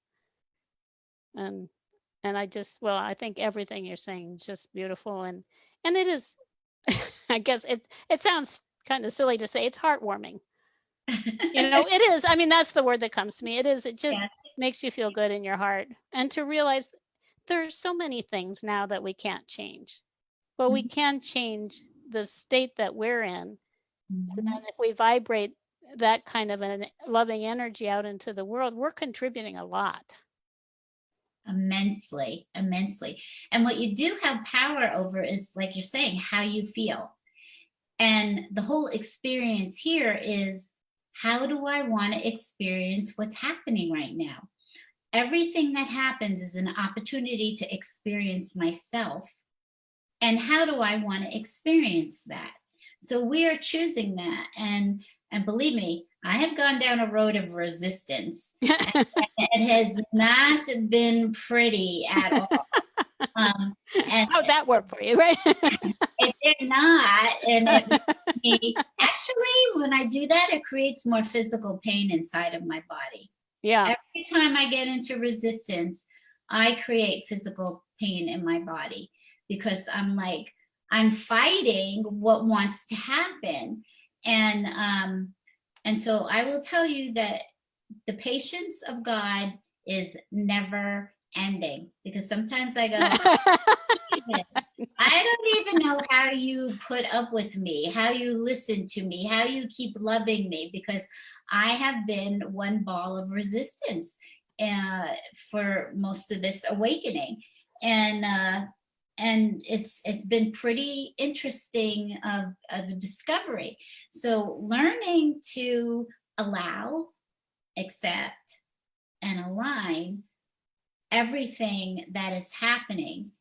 And I think everything you're saying is just beautiful. And it is, I guess it sounds kind of silly to say, it's heartwarming. It is. I mean, that's the word that comes to me. It is. It just makes you feel good in your heart. And to realize there's so many things now that we can't change. but we can change the state that we're in. Mhm. And then if we vibrate that kind of a loving energy out into the world, we're contributing a lot. Immensely, immensely. And what you do have power over is, like you're saying, how you feel. And the whole experience here is, how do I want to experience what's happening right now? Everything that happens is an opportunity to experience myself. And how do I want to experience that? So we are choosing that. And believe me, I have gone down a road of resistance. It has not been pretty at all. And How'd that work for you, right? it did not. And it makes me, actually, when I do that, it creates more physical pain inside of my body. Yeah. Every time I get into resistance, I create physical pain in my body, because I'm like, I'm fighting what wants to happen. And so I will tell you that the patience of God is never ending, because sometimes I go, I don't even know how you put up with me, how you listen to me, how you keep loving me, because I have been one ball of resistance for most of this awakening. And it's been pretty interesting of a discovery. So learning to allow, accept, and align everything that is happening.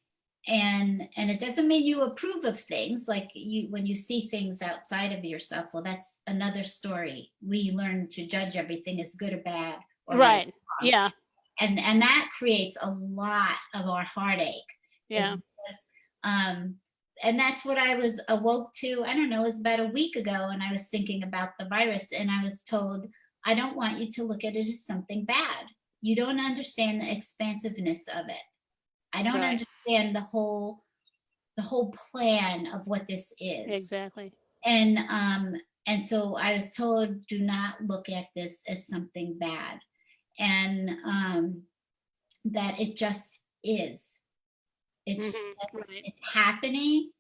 And it doesn't mean you approve of things, like you, when you see things outside of yourself, well, that's another story. We learn to judge everything as good or bad or Right. wrong. Yeah. And that creates a lot of our heartache. Yeah. And that's what I was awoke to. I don't know, it was about a week ago, and I was thinking about the virus, and I was told, I don't want you to look at it as something bad. You don't understand the expansiveness of it. I don't understand the whole plan of what this is. Exactly. And so I was told, do not look at this as something bad, and that it just is. It's happening,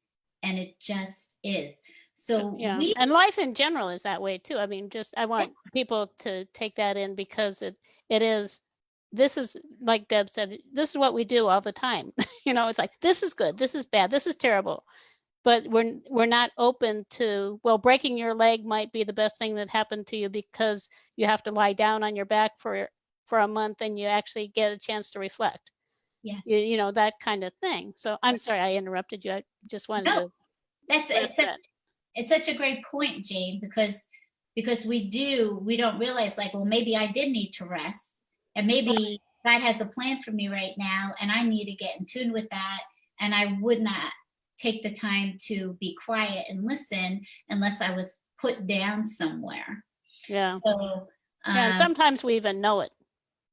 and it just is. So yeah, and life in general is that way too. I mean, just I want people to take that in, because it is. This is, like Deb said, this is what we do all the time. It's like, this is good, this is bad, this is terrible, but we're not open to, well, breaking your leg might be the best thing that happened to you, because you have to lie down on your back for a month, and you actually get a chance to reflect. Yes. That kind of thing. So I'm sorry I interrupted you. I just wanted to stress that. It's such a great point, Jane, because we don't realize, like, well, maybe I did need to rest, and maybe God has a plan for me right now, and I need to get in tune with that. And I would not take the time to be quiet and listen unless I was put down somewhere. Yeah. So and sometimes we even know it.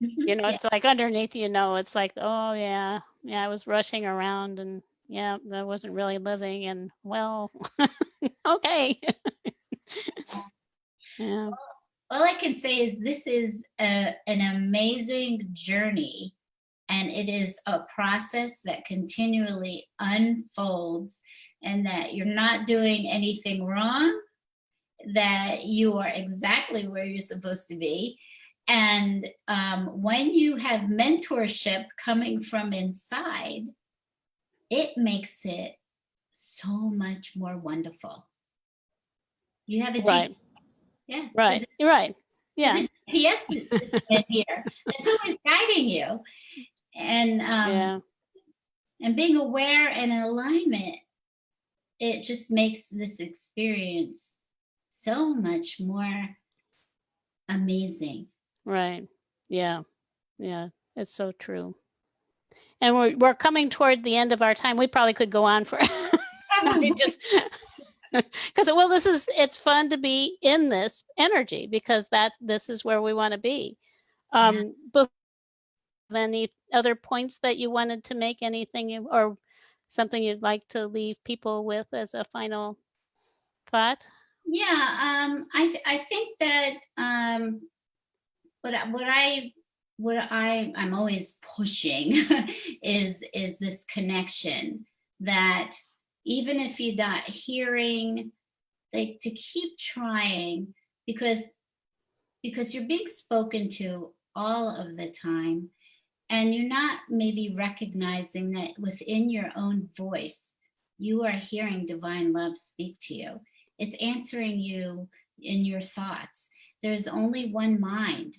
It's yeah. like underneath, it's like, oh yeah, I was rushing around, and yeah, I wasn't really living, and well, okay. Yeah. All I can say is this is an amazing journey, and it is a process that continually unfolds, and that you're not doing anything wrong, that you are exactly where you're supposed to be. And when you have mentorship coming from inside, it makes it so much more wonderful. You have a right. GPS. Yeah. Right. You're right. Yeah. There's a GPS system in here that's always guiding you. And and being aware and in alignment, it just makes this experience so much more amazing. Right. Yeah. Yeah. It's so true. And we're coming toward the end of our time. We probably could go on for just because, well, it's fun to be in this energy, because this is where we want to be. But any other points that you wanted to make, anything or something you'd like to leave people with as a final thought? Yeah, I think that what I'm always pushing is this connection, that even if you're not hearing, like, to keep trying, because you're being spoken to all of the time, and you're not maybe recognizing that within your own voice you are hearing divine love speak to you. It's answering you in your thoughts. There's only one mind.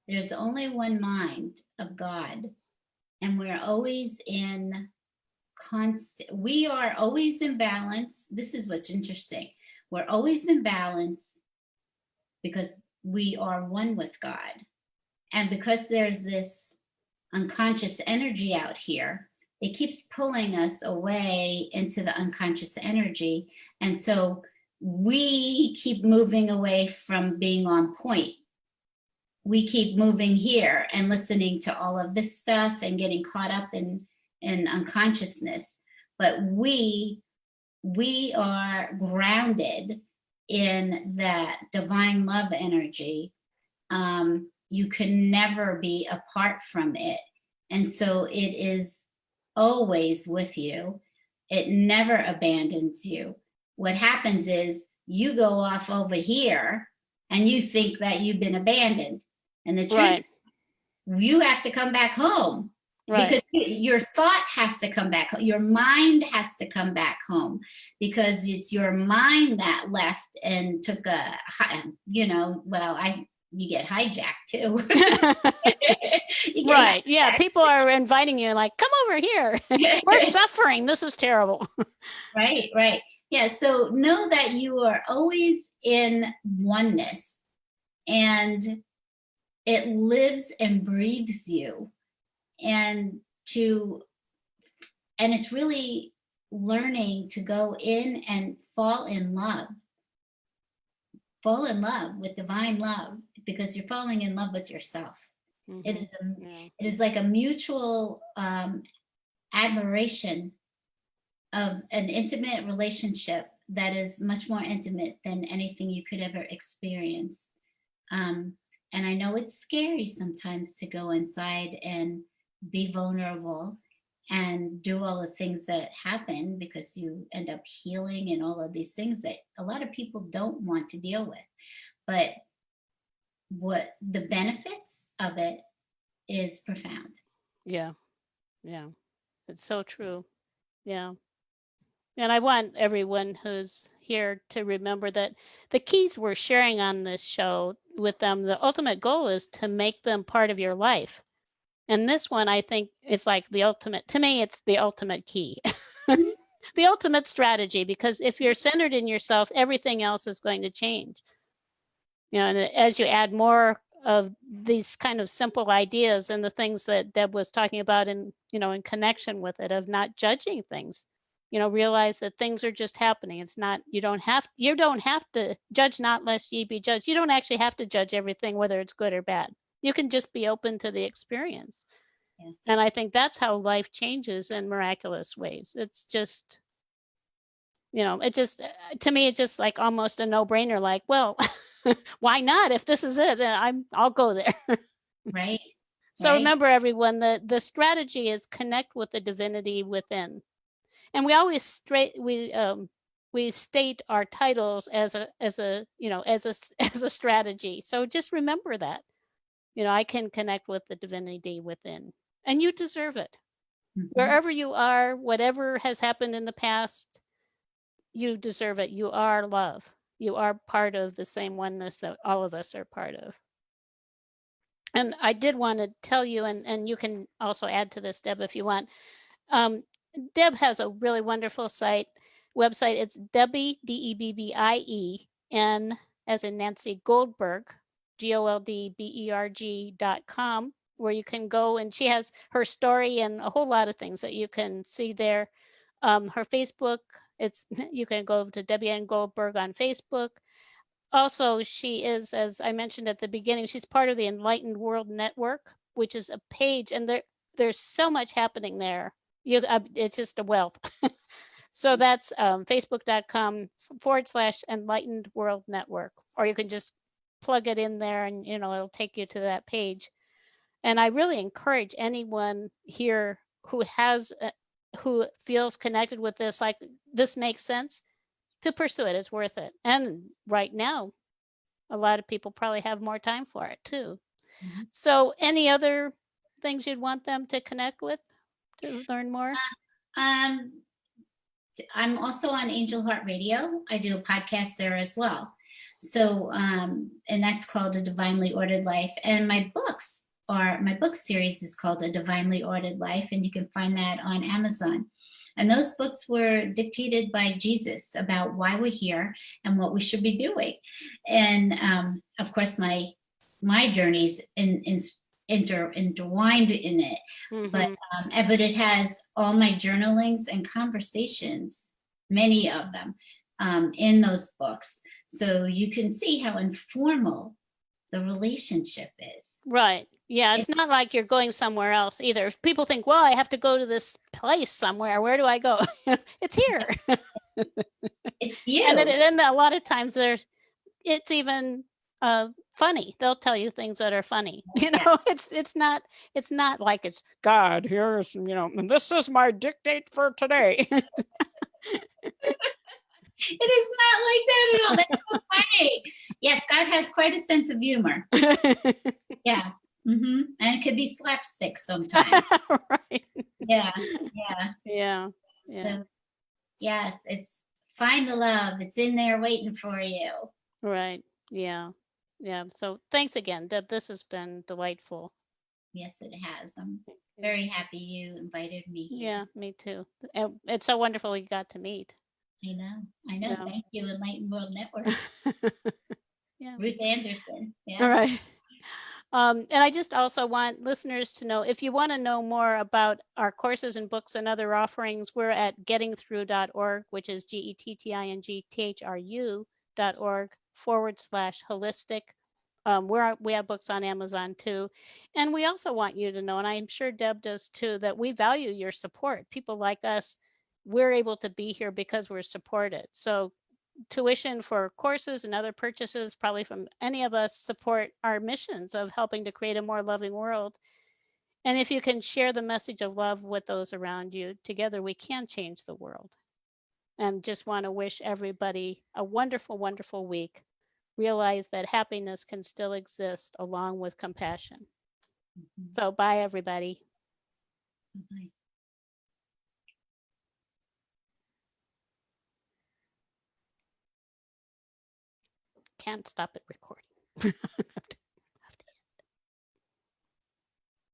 There's only one mind of God, and we're always in we are always in balance. This is what's interesting. We're always in balance because we are one with God. And because there's this unconscious energy out here, it keeps pulling us away into the unconscious energy. And so we keep moving away from being on point. We keep moving here and listening to all of this stuff and getting caught up in unconsciousness. But we are grounded in that divine love energy. You can never be apart from it. And so it is always with you. It never abandons you. What happens is you go off over here and you think that you've been abandoned. And the truth, Right. you have to come back home. Right. Because your thought has to come back home. Your mind has to come back home, because it's your mind that left and took you get hijacked too. Right. Yeah. People are inviting you, like, come over here. We're suffering. This is terrible. Right. Yeah. So know that you are always in oneness, and it lives and breathes you. And it's really learning to go in and fall in love with divine love, because you're falling in love with yourself. Mm-hmm. It is like a mutual admiration of an intimate relationship that is much more intimate than anything you could ever experience. And I know it's scary sometimes to go inside and be vulnerable and do all the things that happen, because you end up healing and all of these things that a lot of people don't want to deal with. But what the benefits of it is profound. Yeah. It's so true. Yeah. And I want everyone who's here to remember that the keys we're sharing on this show with them, the ultimate goal is to make them part of your life. And this one, I think, is like the ultimate, to me, it's the ultimate key, the ultimate strategy, because if you're centered in yourself, everything else is going to change. And as you add more of these kind of simple ideas and the things that Deb was talking about in connection with it, of not judging things, realize that things are just happening. It's not, you don't have to judge, not lest ye be judged. You don't actually have to judge everything, whether it's good or bad. You can just be open to the experience. Yes. And I think that's how life changes in miraculous ways. It's just, it just, to me, it's just like almost a no-brainer, like, well, why not? If this is it, I'll go there. Right. So remember, everyone, the strategy is connect with the divinity within. And we always state our titles as a strategy. So just remember that. I can connect with the divinity within, and you deserve it. Mm-hmm. Wherever you are, whatever has happened in the past, you deserve it. You are love. You are part of the same oneness that all of us are part of. And I did want to tell you, and you can also add to this, Deb, if you want. Deb has a really wonderful website. It's Debbie, DEBBIE, as in Nancy Goldberg, GOLDBERG.com, where you can go, and she has her story and a whole lot of things that you can see there. Her Facebook, you can go to Debbie Ann Goldberg on Facebook. Also, she is, as I mentioned at the beginning, she's part of the Enlightened World Network, which is a page, and there's so much happening there. It's just a wealth. So that's facebook.com/Enlightened World Network, or you can just plug it in there and, it'll take you to that page. And I really encourage anyone here who who feels connected with this, like this makes sense, to pursue it. It's worth it. And right now, a lot of people probably have more time for it too. Mhm. So any other things you'd want them to connect with to learn more? Um, I'm also on Angel Heart Radio. I do a podcast there as well. So, and that's called A Divinely Ordered Life. And my book series is called A Divinely Ordered Life, and you can find that on Amazon. And those books were dictated by Jesus about why we're here and what we should be doing. And of course, my journeys intertwined in it. Mm-hmm. But it has all my journalings and conversations, many of them, in those books. So you can see how informal the relationship is. Right. Yeah, it's not like you're going somewhere else either. If people think, well, I have to go to this place somewhere, where do I go? It's here. It's you. And then a lot of times it's even funny. They'll tell you things that are funny. You know, it's not like it's God, here's, this is my dictate for today. It is not like that at all. That's so funny. Yes, God has quite a sense of humor. Yeah. Mm-hmm. And it could be slapstick sometimes. Right. Yeah. So, yes, it's find the love. It's in there waiting for you. Right. Yeah. So thanks again, Deb. This has been delightful. Yes, it has. I'm very happy you invited me here. Yeah, me too. It's so wonderful we got to meet. I know. Yeah. Thank you, Enlightened World Network. Yeah. Ruth Anderson. Yeah. All right. And I just also want listeners to know, if you want to know more about our courses and books and other offerings, we're at gettingthrough.org, which is gettingthrough.org/holistic. We have books on Amazon too. And we also want you to know, and I'm sure Deb does too, that we value your support. People like us, we're able to be here because we're supported. So tuition for courses and other purchases, probably from any of us, support our missions of helping to create a more loving world. And if you can share the message of love with those around you, together we can change the world. And just want to wish everybody a wonderful, wonderful week. Realize that happiness can still exist along with compassion. Mm-hmm. So bye, everybody. Bye. Can't stop it recording.